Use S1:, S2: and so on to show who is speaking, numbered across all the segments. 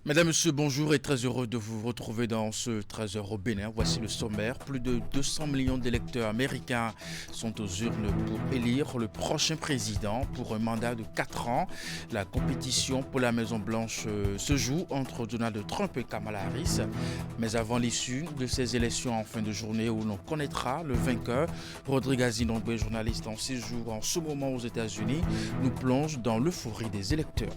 S1: Mesdames, Messieurs, bonjour et très heureux de vous retrouver dans ce 13h au Bénin. Voici le sommaire. Plus de 200 millions d'électeurs américains sont aux urnes pour élire le prochain président pour un mandat de 4 ans. La compétition pour la Maison-Blanche se joue entre Donald Trump et Kamala Harris. Mais avant l'issue de ces élections en fin de journée où l'on connaîtra le vainqueur, Rodrigue Zinongbe, journaliste en séjour en ce moment aux États-Unis, nous plonge dans l'euphorie des électeurs.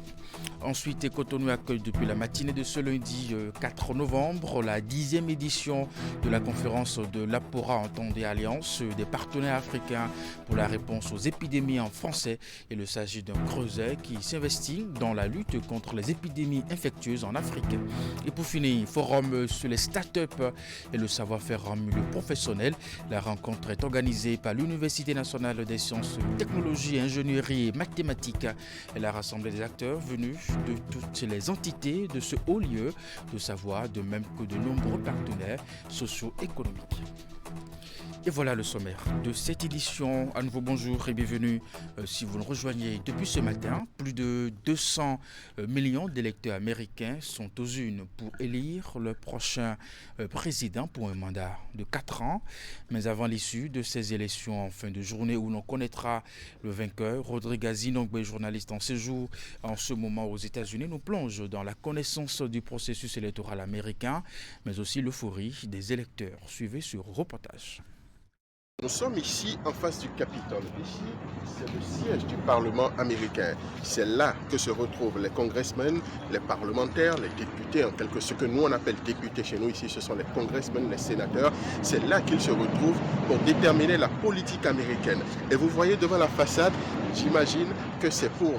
S1: Ensuite, Cotonou accueille depuis la matinée de ce lundi 4 novembre la 10e édition de la conférence de l'Apora Entendez Alliance des partenaires africains pour la réponse aux épidémies en français. Il s'agit d'un creuset qui s'investit dans la lutte contre les épidémies infectieuses en Afrique. Et pour finir, forum sur les startups et le savoir-faire en milieu professionnel. La rencontre est organisée par l'Université nationale des sciences, technologies, ingénierie et mathématiques. Elle a rassemblé des acteurs venus de toutes les entités de ce haut lieu de savoir, de même que de nombreux partenaires socio-économiques. Et voilà le sommaire de cette édition. À nouveau bonjour et bienvenue si vous nous rejoignez depuis ce matin. Plus de 200 millions d'électeurs américains sont aux urnes pour élire le prochain président pour un mandat de 4 ans. Mais avant l'issue de ces élections en fin de journée où l'on connaîtra le vainqueur, Rodrigue Zinongbe, journaliste en séjour en ce moment aux États-Unis, nous plonge dans la connaissance du processus électoral américain, mais aussi l'euphorie des électeurs. Suivez ce reportage.
S2: Nous sommes ici en face du Capitole. Ici, c'est le siège du Parlement américain. C'est là que se retrouvent les congressmen, les parlementaires, les députés, en quelque sorte, ce que nous on appelle députés chez nous ici, ce sont les congressmen, les sénateurs. C'est là qu'ils se retrouvent pour déterminer la politique américaine. Et vous voyez devant la façade, j'imagine que c'est pour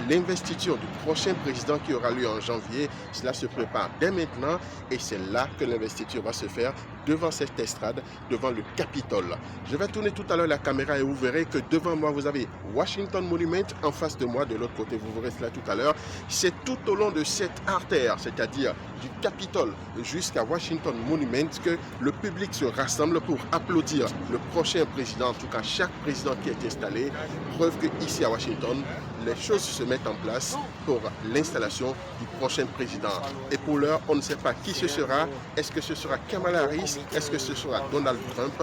S2: l'investiture du prochain président qui aura lieu en janvier. Cela se prépare dès maintenant et c'est là que l'investiture va se faire, devant cette estrade, devant le Capitole. Je vais tourner tout à l'heure la caméra et vous verrez que devant moi vous avez Washington Monument, en face de moi, de l'autre côté vous verrez cela tout à l'heure. C'est tout au long de cette artère, c'est-à-dire du Capitole jusqu'à Washington Monument, que le public se rassemble pour applaudir le prochain président, en tout cas chaque président qui est installé. Preuve que ici à Washington, les choses se mettent en place pour l'installation du prochain président. Et pour l'heure, on ne sait pas qui ce sera. Est-ce que ce sera Kamala Harris? Est-ce que ce sera Donald Trump?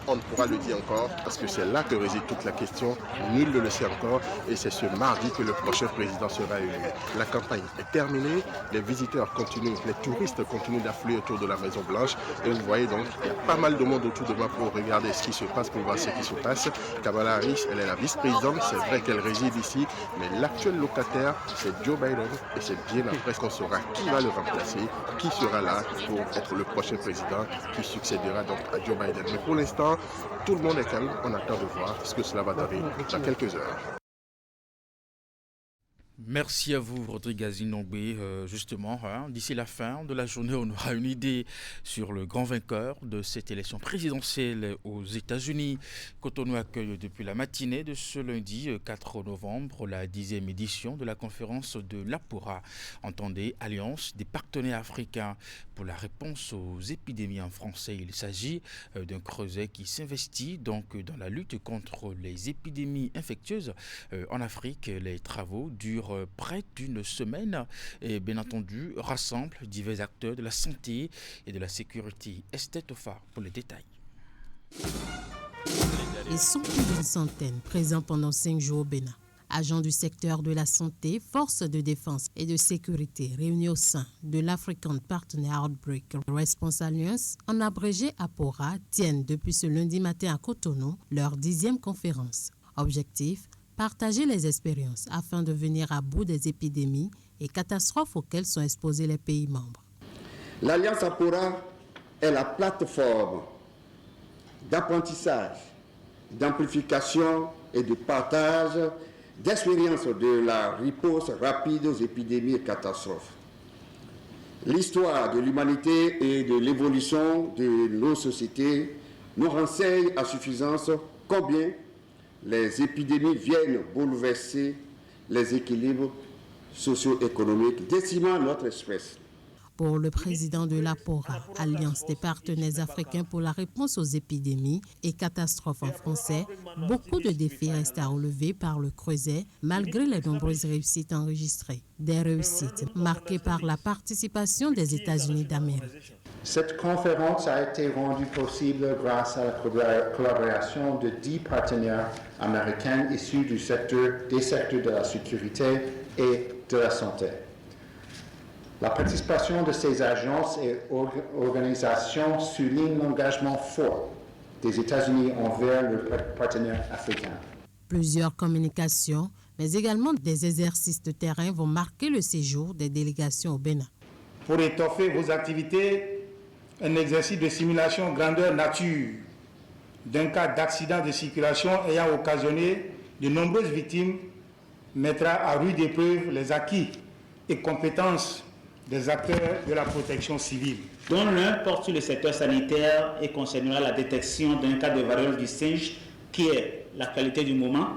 S2: On ne pourra le dire encore parce que c'est là que réside toute la question. Nul ne le sait encore et c'est ce mardi que le prochain président sera élu. La campagne est terminée, les visiteurs continuent, les touristes continuent d'affluer autour de la Maison Blanche et vous voyez donc il y a pas mal de monde autour de moi pour regarder ce qui se passe, pour voir ce qui se passe. Kamala Harris, elle est la vice-présidente, c'est vrai qu'elle réside ici, mais l'actuel locataire c'est Joe Biden et c'est bien après qu'on saura qui va le remplacer, qui sera là pour être le prochain président qui succédera donc à Joe Biden. Mais pour l'instant, tout le monde est calme, on attend de voir ce que cela va donner dans quelques heures.
S1: Merci à vous, Rodrigue Zinongbe. Justement, d'ici la fin de la journée, on aura une idée sur le grand vainqueur de cette élection présidentielle aux États-Unis. Cotonou accueille depuis la matinée de ce lundi 4 novembre la 10e édition de la conférence de l'Apora. Entendez, Alliance des partenaires africains pour la réponse aux épidémies en français. Il s'agit d'un creuset qui s'investit donc dans la lutte contre les épidémies infectieuses en Afrique. Les travaux durent près d'une semaine et bien entendu rassemble divers acteurs de la santé et de la sécurité. Esther Tofa pour les détails.
S3: Ils sont plus d'une centaine présents pendant 5 jours au Bénin. Agents du secteur de la santé, forces de défense et de sécurité réunis au sein de l'African Partner Outbreak Response Alliance, en abrégé APORA, tiennent depuis ce lundi matin à Cotonou leur 10e conférence. Objectif: partager les expériences afin de venir à bout des épidémies et catastrophes auxquelles sont exposés les pays membres.
S4: L'Alliance APORA est la plateforme d'apprentissage, d'amplification et de partage d'expériences de la riposte rapide aux épidémies et catastrophes. L'histoire de l'humanité et de l'évolution de nos sociétés nous renseigne à suffisance combien les épidémies viennent bouleverser les équilibres socio-économiques, décimant notre espèce.
S3: Pour le président de l'APORA, Alliance des partenaires africains pour la réponse aux épidémies et catastrophes en français, beaucoup de défis restent à relever par le Creuset malgré les nombreuses réussites enregistrées. Des réussites marquées par la participation des États-Unis d'Amérique.
S5: Cette conférence a été rendue possible grâce à la collaboration de 10 partenaires américains issus des secteurs de la sécurité et de la santé. La participation de ces agences et organisations souligne l'engagement fort des États-Unis envers leurs partenaires africains.
S3: Plusieurs communications, mais également des exercices de terrain vont marquer le séjour des délégations au Bénin.
S6: Pour étoffer vos activités, un exercice de simulation grandeur nature d'un cas d'accident de circulation ayant occasionné de nombreuses victimes mettra à rude épreuve les acquis et compétences des acteurs de la protection civile.
S7: Dont l'un porte sur le secteur sanitaire et concernera la détection d'un cas de variole du singe qui est l'actualité du moment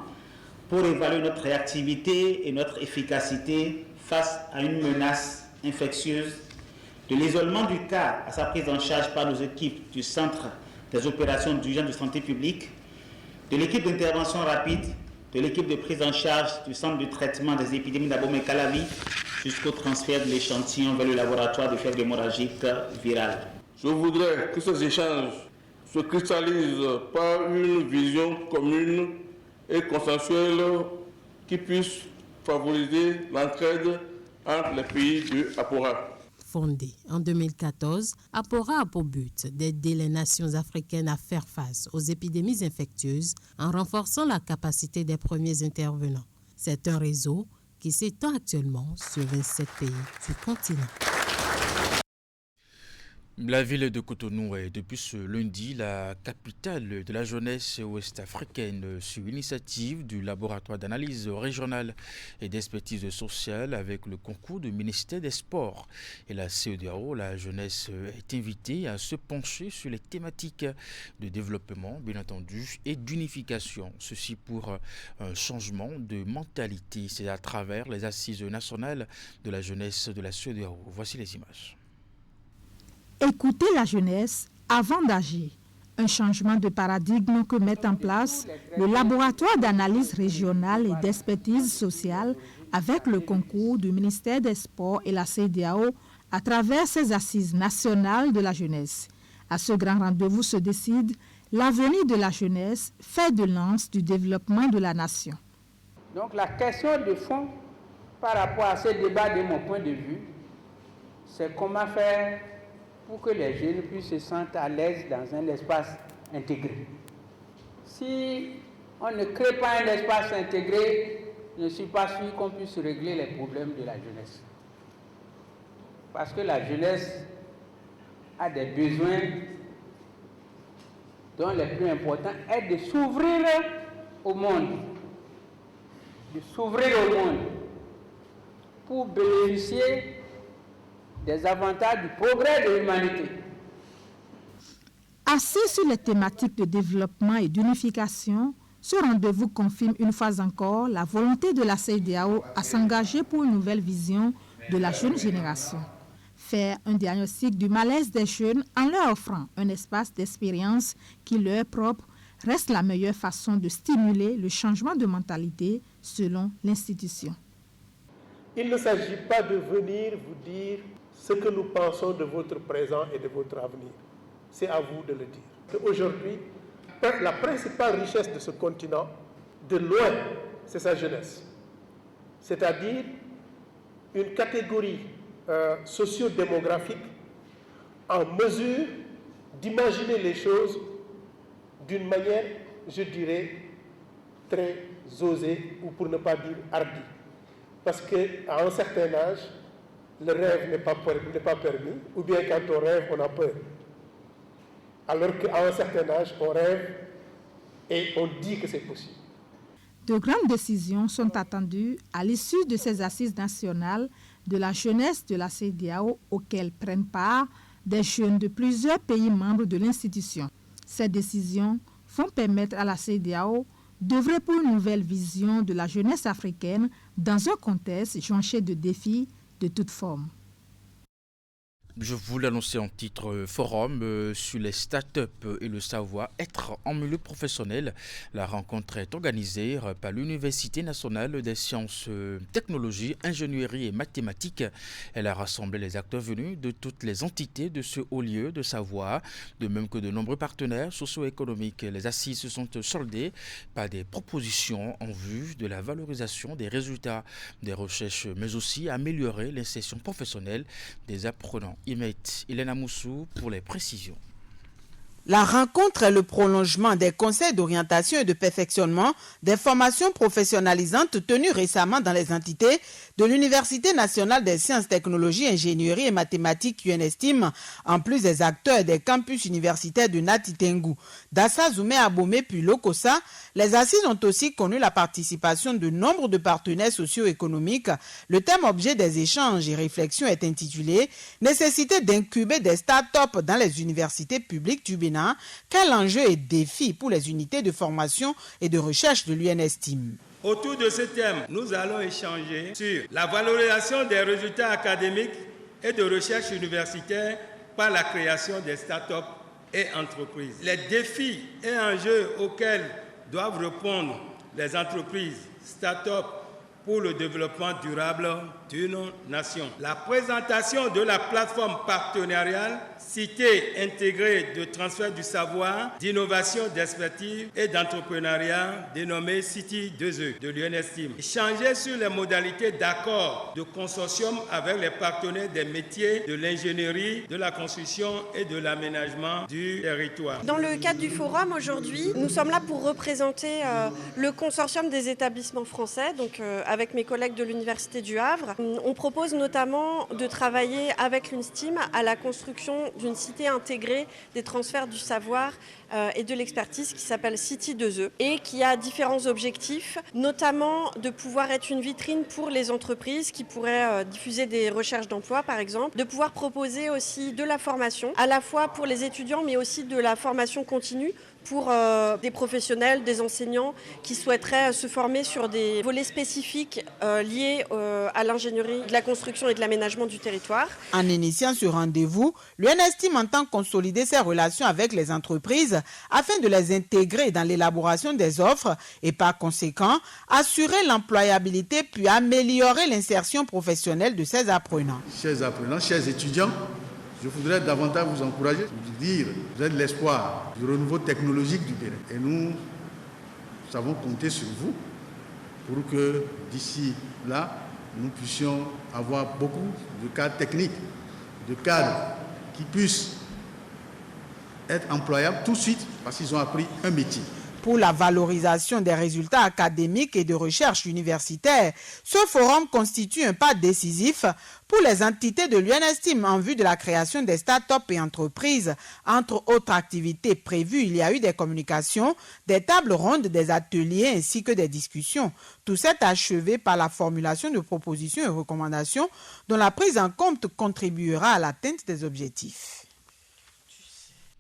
S7: pour évaluer notre réactivité et notre efficacité face à une menace infectieuse, de l'isolement du cas à sa prise en charge par nos équipes du Centre des opérations d'urgence de santé publique, de l'équipe d'intervention rapide, de l'équipe de prise en charge du Centre de traitement des épidémies d'Abomey-Calavi, jusqu'au transfert de l'échantillon vers le laboratoire de fièvre hémorragique virale.
S8: Je voudrais que ces échanges se cristallisent par une vision commune et consensuelle qui puisse favoriser l'entraide entre les pays de APORA.
S3: Fondée en 2014, APORA a pour but d'aider les nations africaines à faire face aux épidémies infectieuses en renforçant la capacité des premiers intervenants. C'est un réseau qui s'étend actuellement sur 27 pays du continent.
S1: La ville de Cotonou est depuis ce lundi la capitale de la jeunesse ouest-africaine sur initiative du laboratoire d'analyse régionale et d'expertise sociale avec le concours du ministère des Sports. Et la CEDEAO, la jeunesse est invitée à se pencher sur les thématiques de développement, bien entendu, et d'unification. Ceci pour un changement de mentalité. C'est à travers les assises nationales de la jeunesse de la CEDEAO. Voici les images.
S9: Écouter la jeunesse avant d'agir. Un changement de paradigme que met en place le laboratoire d'analyse régionale et d'expertise sociale avec le concours du ministère des Sports et la CEDEAO à travers ses assises nationales de la jeunesse. À ce grand rendez-vous se décide l'avenir de la jeunesse, fait de lance du développement de la nation.
S10: Donc la question de fond par rapport à ce débat, de mon point de vue, c'est comment faire pour que les jeunes puissent se sentir à l'aise dans un espace intégré. Si on ne crée pas un espace intégré, je ne suis pas sûr qu'on puisse régler les problèmes de la jeunesse. Parce que la jeunesse a des besoins dont les plus importants est de s'ouvrir au monde. De s'ouvrir au monde pour bénéficier des avantages du progrès de l'humanité.
S9: Assis sur les thématiques de développement et d'unification, ce rendez-vous confirme une fois encore la volonté de la CEDEAO à s'engager pour une nouvelle vision de la jeune génération. Faire un diagnostic du malaise des jeunes en leur offrant un espace d'expérience qui leur est propre reste la meilleure façon de stimuler le changement de mentalité selon l'institution.
S11: Il ne s'agit pas de venir vous dire ce que nous pensons de votre présent et de votre avenir. C'est à vous de le dire. Aujourd'hui, la principale richesse de ce continent, de loin, c'est sa jeunesse. C'est-à-dire une catégorie socio-démographique en mesure d'imaginer les choses d'une manière, je dirais, très osée, ou pour ne pas dire hardie. Parce qu'à un certain âge, le rêve n'est pas permis, ou bien quand on rêve, on a peur. Alors qu'à un certain âge, on rêve et on dit que c'est possible.
S9: De grandes décisions sont attendues à l'issue de ces assises nationales de la jeunesse de la CEDEAO auxquelles prennent part des jeunes de plusieurs pays membres de l'institution. Ces décisions vont permettre à la CEDEAO d'œuvrer pour une nouvelle vision de la jeunesse africaine dans un contexte jonché de défis de toutes formes.
S1: Je vous l'annonçais en titre forum sur les startups et le savoir-être en milieu professionnel. La rencontre est organisée par l'Université nationale des sciences, technologies, ingénierie et mathématiques. Elle a rassemblé les acteurs venus de toutes les entités de ce haut lieu de savoir, de même que de nombreux partenaires socio-économiques. Les assises se sont soldées par des propositions en vue de la valorisation des résultats des recherches, mais aussi améliorer l'insertion professionnelle des apprenants. Hélène Moussou pour les précisions.
S12: La rencontre est le prolongement des conseils d'orientation et de perfectionnement des formations professionnalisantes tenus récemment dans les entités de l'Université nationale des sciences, technologies, ingénierie et mathématiques UNESTIM, en plus des acteurs des campus universitaires de Nati Tengu, Dassa, Zoumé, Abomey puis Lokossa. Les assises ont aussi connu la participation de nombre de partenaires socio-économiques. Le thème objet des échanges et réflexions est intitulé « Nécessité d'incuber des start-up dans les universités publiques du Bénin. Quel enjeu et défi pour les unités de formation et de recherche de l'UNESTIM ?»
S13: Autour de ce thème, nous allons échanger sur la valorisation des résultats académiques et de recherche universitaire par la création des start-up et entreprises. Les défis et enjeux auxquels doivent répondre les entreprises start-up pour le développement durable d'une nation. La présentation de la plateforme partenariale Cité intégrée de transfert du savoir, d'innovation, d'expertise et d'entrepreneuriat dénommée City 2E de l'UNESTIM. Échanger sur les modalités d'accord de consortium avec les partenaires des métiers de l'ingénierie, de la construction et de l'aménagement du territoire.
S14: Dans le cadre du forum aujourd'hui, nous sommes là pour représenter le consortium des établissements français, donc avec mes collègues de l'Université du Havre. On propose notamment de travailler avec l'UNESTIM à la construction d'une cité intégrée des transferts du savoir et de l'expertise qui s'appelle City 2E et qui a différents objectifs, notamment de pouvoir être une vitrine pour les entreprises qui pourraient diffuser des recherches d'emploi par exemple, de pouvoir proposer aussi de la formation, à la fois pour les étudiants mais aussi de la formation continue pour des professionnels, des enseignants qui souhaiteraient se former sur des volets spécifiques liés à l'ingénierie, de la construction et de l'aménagement du territoire.
S12: En initiant ce rendez-vous, l'UNESTIM entend consolider ses relations avec les entreprises afin de les intégrer dans l'élaboration des offres et par conséquent assurer l'employabilité puis améliorer l'insertion professionnelle de ces apprenants.
S6: Chers apprenants, chers étudiants, je voudrais davantage vous encourager, vous dire, vous êtes l'espoir du renouveau technologique du Bénin. Et nous savons compter sur vous pour que d'ici là, nous puissions avoir beaucoup de cadres techniques, de cadres qui puissent être employables tout de suite parce qu'ils ont appris un métier.
S12: Pour la valorisation des résultats académiques et de recherche universitaire, ce forum constitue un pas décisif pour les entités de l'UNESTIM en vue de la création des start-up et entreprises. Entre autres activités prévues, il y a eu des communications, des tables rondes, des ateliers ainsi que des discussions. Tout s'est achevé par la formulation de propositions et recommandations dont la prise en compte contribuera à l'atteinte des objectifs.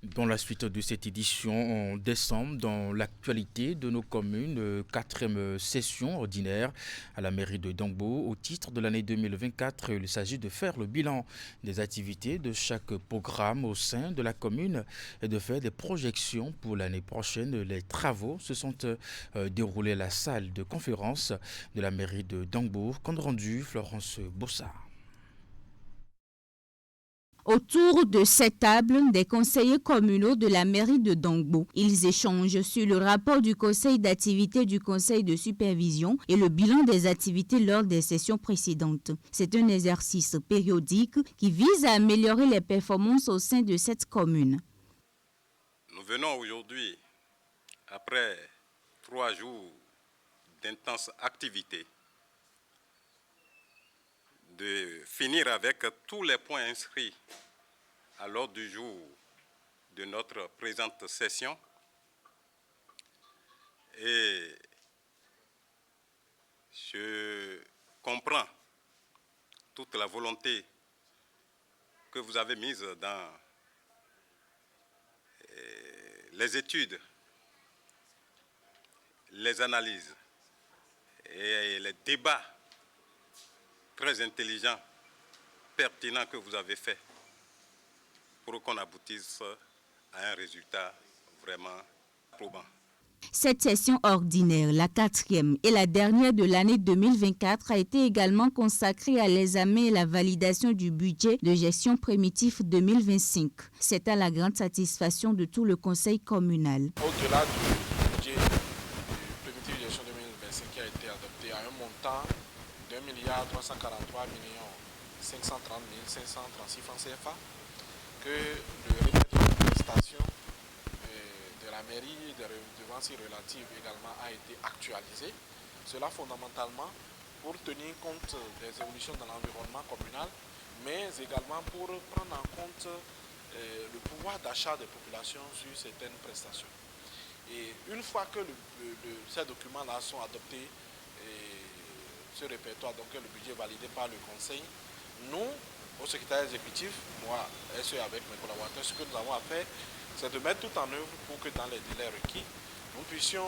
S1: Dans la suite de cette édition, en décembre, dans l'actualité de nos communes, 4e session ordinaire à la mairie de Dongbo. Au titre de l'année 2024, il s'agit de faire le bilan des activités de chaque programme au sein de la commune et de faire des projections pour l'année prochaine. Les travaux se sont déroulés à la salle de conférence de la mairie de Dongbo. Compte rendu, Florence Bossard.
S15: Autour de cette table, des conseillers communaux de la mairie de Dongbo. Ils échangent sur le rapport du conseil d'activité du conseil de supervision et le bilan des activités lors des sessions précédentes. C'est un exercice périodique qui vise à améliorer les performances au sein de cette commune.
S16: Nous venons aujourd'hui, après 3 jours d'intenses activités, de finir avec tous les points inscrits à l'ordre du jour de notre présente session. Et je comprends toute la volonté que vous avez mise dans les études, les analyses et les débats très intelligent, pertinent que vous avez fait pour qu'on aboutisse à un résultat vraiment probant.
S15: Cette session ordinaire, la 4e et la dernière de l'année 2024, a été également consacrée à l'examen et la validation du budget de gestion primitif 2025. C'est à la grande satisfaction de tout le conseil communal.
S17: Au-delà du budget du primitif de gestion 2025 qui a été adopté à un montant de 1,343 530 536 francs CFA, que le remettre de prestation de la mairie des redevances relatives également a été actualisé. Cela fondamentalement pour tenir compte des évolutions dans l'environnement communal, mais également pour prendre en compte le pouvoir d'achat des populations sur certaines prestations. Et une fois que ces documents-là sont adoptés, ce répertoire, donc le budget validé par le Conseil, nous, au secrétaire exécutif, moi, SE avec mes collaborateurs, ce que nous avons à faire, c'est de mettre tout en œuvre pour que dans les délais requis, nous puissions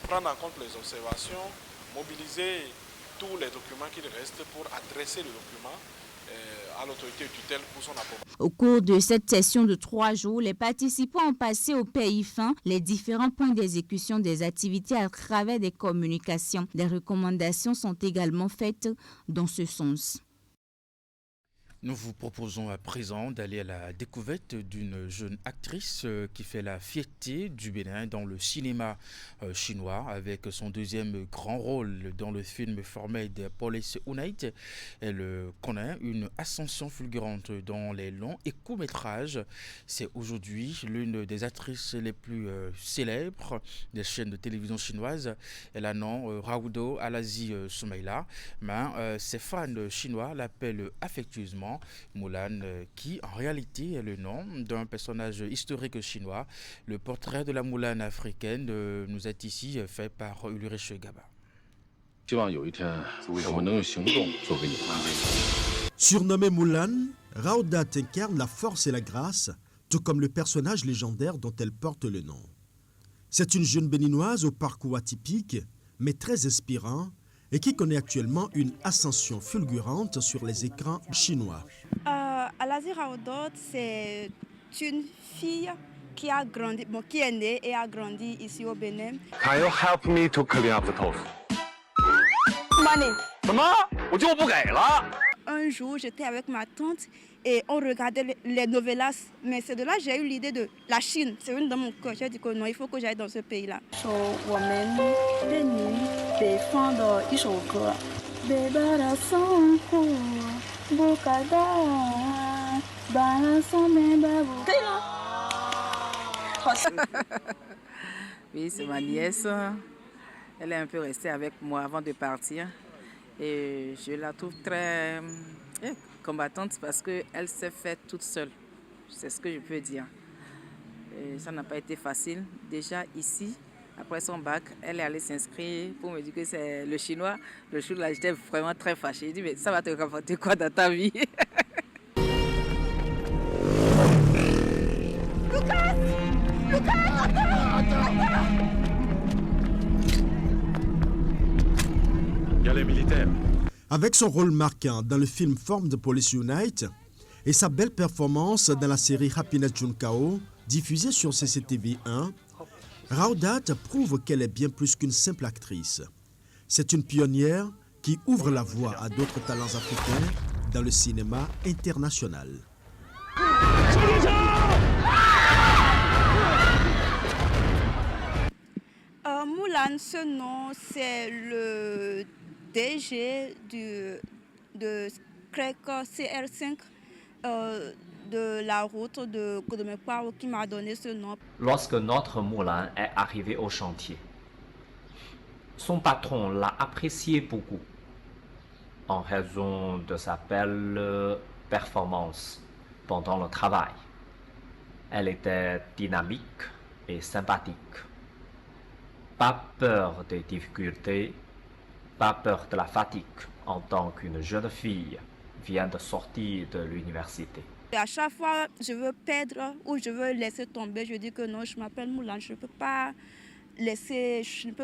S17: prendre en compte les observations, mobiliser tous les documents qu'il reste pour adresser le document à l'autorité de tutelle pour son approbation.
S15: Au cours de cette session de 3 jours, les participants ont passé au pays fin les différents points d'exécution des activités à travers des communications. Des recommandations sont également faites dans ce sens.
S1: Nous vous proposons à présent d'aller à la découverte d'une jeune actrice qui fait la fierté du Bénin dans le cinéma chinois avec son deuxième grand rôle dans le film formé de Police Unite. Elle connaît une ascension fulgurante dans les longs et courts-métrages. C'est aujourd'hui l'une des actrices les plus célèbres des chaînes de télévision chinoises. Elle a nom Raudo Alazi Soumaïla, mais ses fans chinois l'appellent affectueusement Mulan, qui en réalité est le nom d'un personnage historique chinois. Le portrait de la Mulan africaine nous est ici fait par Ulrich Gaba.
S18: Surnommée Mulan, Rauda incarne la force et la grâce, tout comme le personnage légendaire dont elle porte le nom. C'est une jeune béninoise au parcours atypique, mais très inspirant, et qui connaît actuellement une ascension fulgurante sur les écrans chinois.
S19: Alazi Raudo, c'est une fille qui a grandi, qui est née et a grandi ici au Bénin.
S20: Can you help me to clean up the tofu?
S19: Money.
S20: Maman,
S19: un jour, j'étais avec ma tante et on regardait les novellas. Mais c'est de là que j'ai eu l'idée de la Chine. C'est une dans mon cœur. J'ai dit que non, il faut que j'aille dans ce pays-là.
S21: Oui, c'est ma nièce. Elle est un peu restée avec moi avant de partir. Et je la trouve très combattante parce qu'elle s'est faite toute seule. C'est ce que je peux dire. Et ça n'a pas été facile. Déjà ici, après son bac, elle est allée s'inscrire pour me dire que c'est le chinois. Le jour-là, j'étais vraiment très fâchée. Je dis, mais ça va te rapporter quoi dans ta vie?
S18: Il y a les militaires. Avec son rôle marquant dans le film Forme de Police Unite et sa belle performance dans la série Happiness Junkao, diffusée sur CCTV1, Raudat prouve qu'elle est bien plus qu'une simple actrice. C'est une pionnière qui ouvre la voie à d'autres talents africains dans le cinéma international.
S19: Mulan, ce nom, c'est le DG de CR5 de la route de Codomepao qui m'a donné ce nom.
S22: Lorsque notre Mulan est arrivé au chantier, son patron l'a apprécié beaucoup en raison de sa belle performance pendant le travail. Elle était dynamique et sympathique. Pas peur des difficultés, pas peur de la fatigue en tant qu'une jeune fille vient de sortir de l'université.
S19: Et à chaque fois, je veux perdre ou je veux laisser tomber, je dis que non, je m'appelle Mulan, je ne peux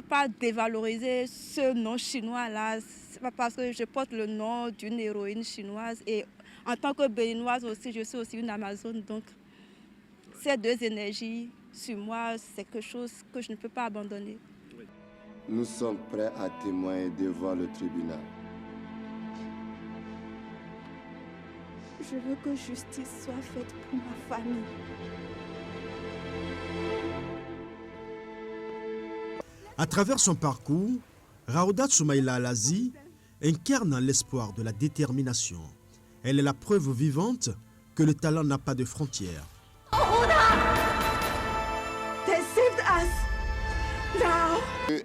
S19: pas dévaloriser ce nom chinois-là. C'est pas parce que je porte le nom d'une héroïne chinoise et En tant que béninoise aussi, je suis aussi une Amazone. Donc, ces deux énergies sur moi, c'est quelque chose que je ne peux pas abandonner.
S2: Nous sommes prêts à témoigner devant le tribunal.
S19: Je veux que justice soit faite pour ma famille.
S18: À travers son parcours, Raouda Soumaïla Alazi incarne l'espoir de la détermination. Elle est la preuve vivante que le talent n'a pas de frontières.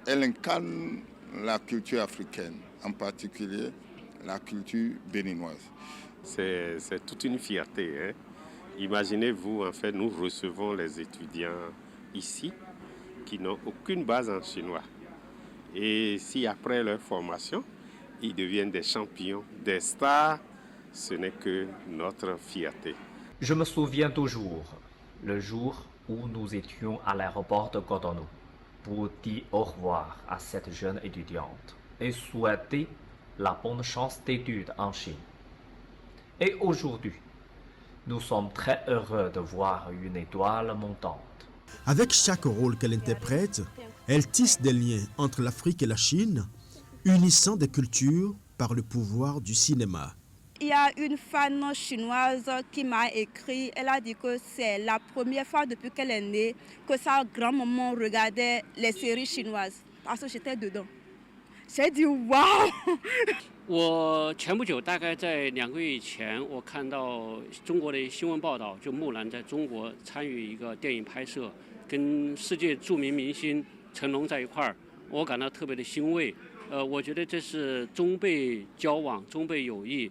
S4: Elle incarne la culture africaine, en particulier la culture béninoise.
S23: C'est toute une fierté. Hein? Imaginez-vous, en fait, nous recevons les étudiants ici qui n'ont aucune base en chinois. Et si après leur formation, ils deviennent des champions, des stars, ce n'est que notre fierté.
S22: Je me souviens toujours le jour où nous étions à l'aéroport de Cotonou pour dire au revoir à cette jeune étudiante et souhaiter la bonne chance d'études en Chine. Et aujourd'hui, nous sommes très heureux de voir une étoile montante.
S18: Avec chaque rôle qu'elle interprète, elle tisse des liens entre l'Afrique et la Chine, unissant des cultures par le pouvoir du cinéma.
S19: Il y a une fan chinoise qui m'a écrit, elle a dit que c'est la première fois depuis qu'elle est née que sa grand-maman regardait les séries chinoises, parce que j'étais dedans. J'ai dit waouh!
S24: 我前不久，大概在2个月以前，我看到中国的新闻报道，就木兰在中国参与一个电影拍摄，跟世界著名明星成龙在一块儿，我感到特别的欣慰。我觉得这是中贝交往、中贝友谊，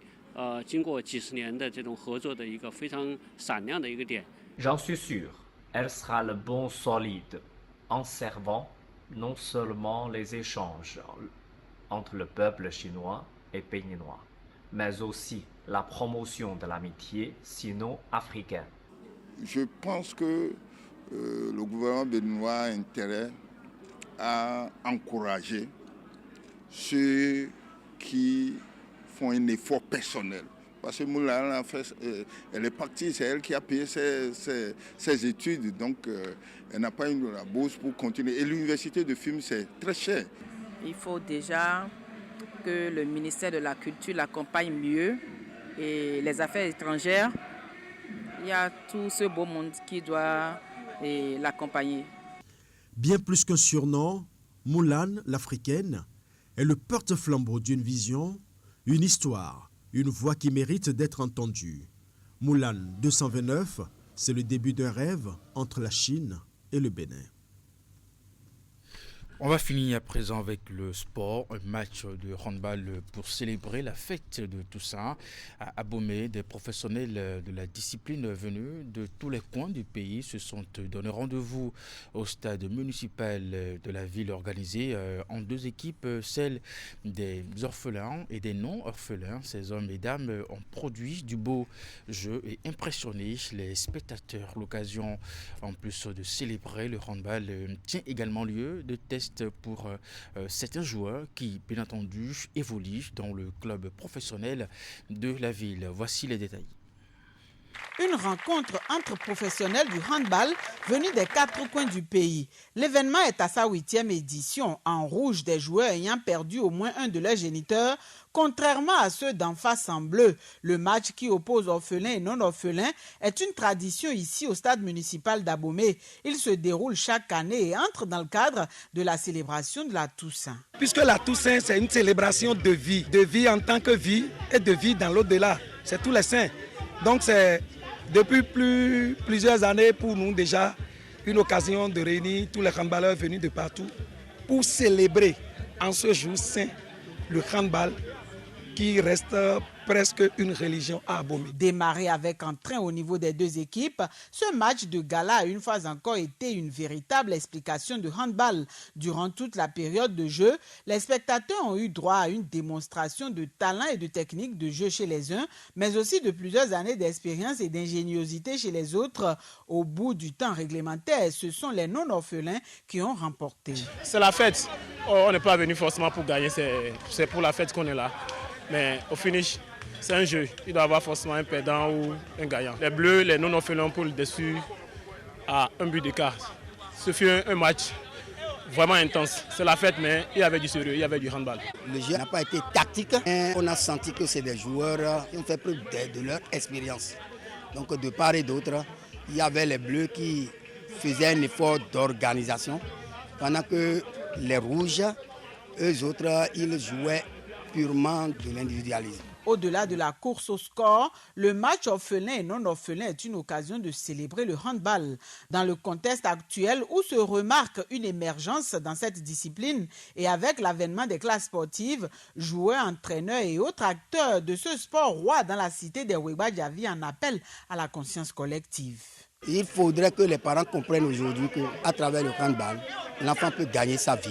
S24: 经过几十年的这种合作的一个非常闪亮的一个点。
S22: J'en suis sûr, elle sera le bon solide en servant non seulement les échanges entre le peuple chinois et béninois, mais aussi la promotion de l'amitié sino-africaine.
S4: Je pense que le gouvernement béninois a intérêt à encourager ceux qui font un effort personnel. Parce que Moulin, elle est partie, c'est elle qui a payé ses études, donc elle n'a pas eu la bourse pour continuer. Et l'université de film, c'est très cher.
S21: Il faut déjà que le ministère de la Culture l'accompagne mieux et les affaires étrangères. Il y a tout ce beau monde qui doit l'accompagner.
S18: Bien plus qu'un surnom, Moulane, l'Africaine, est le porte-flambeau d'une vision, une histoire, une voix qui mérite d'être entendue. Moulane 229, c'est le début d'un rêve entre la Chine et le Bénin.
S1: On va finir à présent avec le sport, un match de handball pour célébrer la fête de Toussaint à Abomey. Des professionnels de la discipline venus de tous les coins du pays se sont donné rendez-vous au stade municipal de la ville organisé en deux équipes, celle des orphelins et des non-orphelins. Ces hommes et dames ont produit du beau jeu et impressionné les spectateurs. L'occasion, en plus de célébrer le handball, tient également lieu de tests pour certains joueurs qui, bien entendu, évoluent dans le club professionnel de la ville. Voici les détails.
S12: Une rencontre entre professionnels du handball venus des 4 coins du pays. L'événement est à sa 8e édition. En rouge, des joueurs ayant perdu au moins un de leurs géniteurs, contrairement à ceux d'en face en bleu. Le match qui oppose orphelins et non-orphelins est une tradition ici au stade municipal d'Abomey. Il se déroule chaque année et entre dans le cadre de la célébration de la Toussaint.
S25: Puisque la Toussaint, c'est une célébration de vie en tant que vie et de vie dans l'au-delà. C'est tous les saints. Donc c'est depuis plusieurs années pour nous déjà une occasion de réunir tous les handballeurs venus de partout pour célébrer en ce jour saint le handball qui reste presque une religion à Abomey.
S12: Démarré avec entrain au niveau des deux équipes, ce match de gala a une fois encore été une véritable explication de handball. Durant toute la période de jeu, les spectateurs ont eu droit à une démonstration de talent et de technique de jeu chez les uns, mais aussi de plusieurs années d'expérience et d'ingéniosité chez les autres. Au bout du temps réglementaire, ce sont les non-orphelins qui ont remporté.
S26: C'est la fête. On n'est pas venu forcément pour gagner, c'est pour la fête qu'on est là. Mais au finish,
S3: c'est un jeu. Il doit y avoir forcément un perdant ou un gagnant. Les Bleus, les non-orphelins pour le dessus à un but d'écart. Ce fut un match vraiment intense. C'est la fête, mais il y avait du sérieux, il y avait du handball.
S5: Le jeu n'a pas été tactique. On a senti que c'est des joueurs qui ont fait preuve de leur expérience. Donc de part et d'autre, il y avait les Bleus qui faisaient un effort d'organisation, pendant que les Rouges, eux autres, ils jouaient purement de l'individualisme.
S12: Au-delà de la course au score, le match orphelin et non orphelin est une occasion de célébrer le handball. Dans le contexte actuel où se remarque une émergence dans cette discipline et avec l'avènement des classes sportives, joueurs, entraîneurs et autres acteurs de ce sport roi dans la cité des Weba-Djavi en appellent à la conscience collective.
S5: Il faudrait que les parents comprennent aujourd'hui qu'à travers le handball, l'enfant peut gagner sa vie.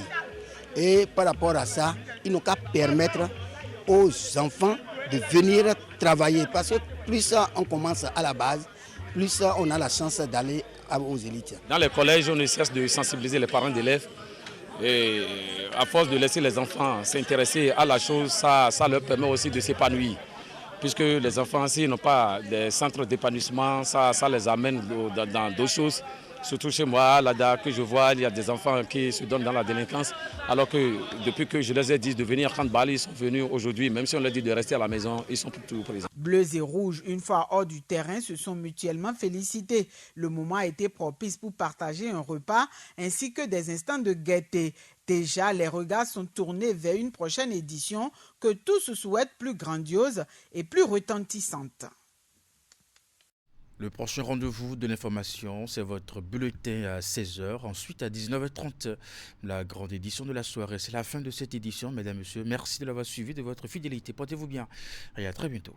S5: Et par rapport à ça, ils n'ont qu'à permettre aux enfants de venir travailler. Parce que plus on commence à la base, plus on a la chance d'aller aux élites.
S7: Dans les collèges, on ne cesse de sensibiliser les parents d'élèves. Et à force de laisser les enfants s'intéresser à la chose, ça leur permet aussi de s'épanouir. Puisque les enfants, s'ils n'ont pas des centres d'épanouissement, ça les amène dans d'autres choses. Surtout chez moi, là que je vois, il y a des enfants qui se donnent dans la délinquance. Alors que depuis que je les ai dit de venir handball, ils sont venus aujourd'hui. Même si on leur dit de rester à la maison, ils sont toujours présents.
S12: Bleus et rouges, une fois hors du terrain, se sont mutuellement félicités. Le moment a été propice pour partager un repas ainsi que des instants de gaieté. Déjà, les regards sont tournés vers une prochaine édition que tous souhaitent plus grandiose et plus retentissante.
S1: Le prochain rendez-vous de l'information, c'est votre bulletin à 16h, ensuite à 19h30, la grande édition de la soirée. C'est la fin de cette édition, mesdames et messieurs. Merci de l'avoir suivi, de votre fidélité. Portez-vous bien et à très bientôt.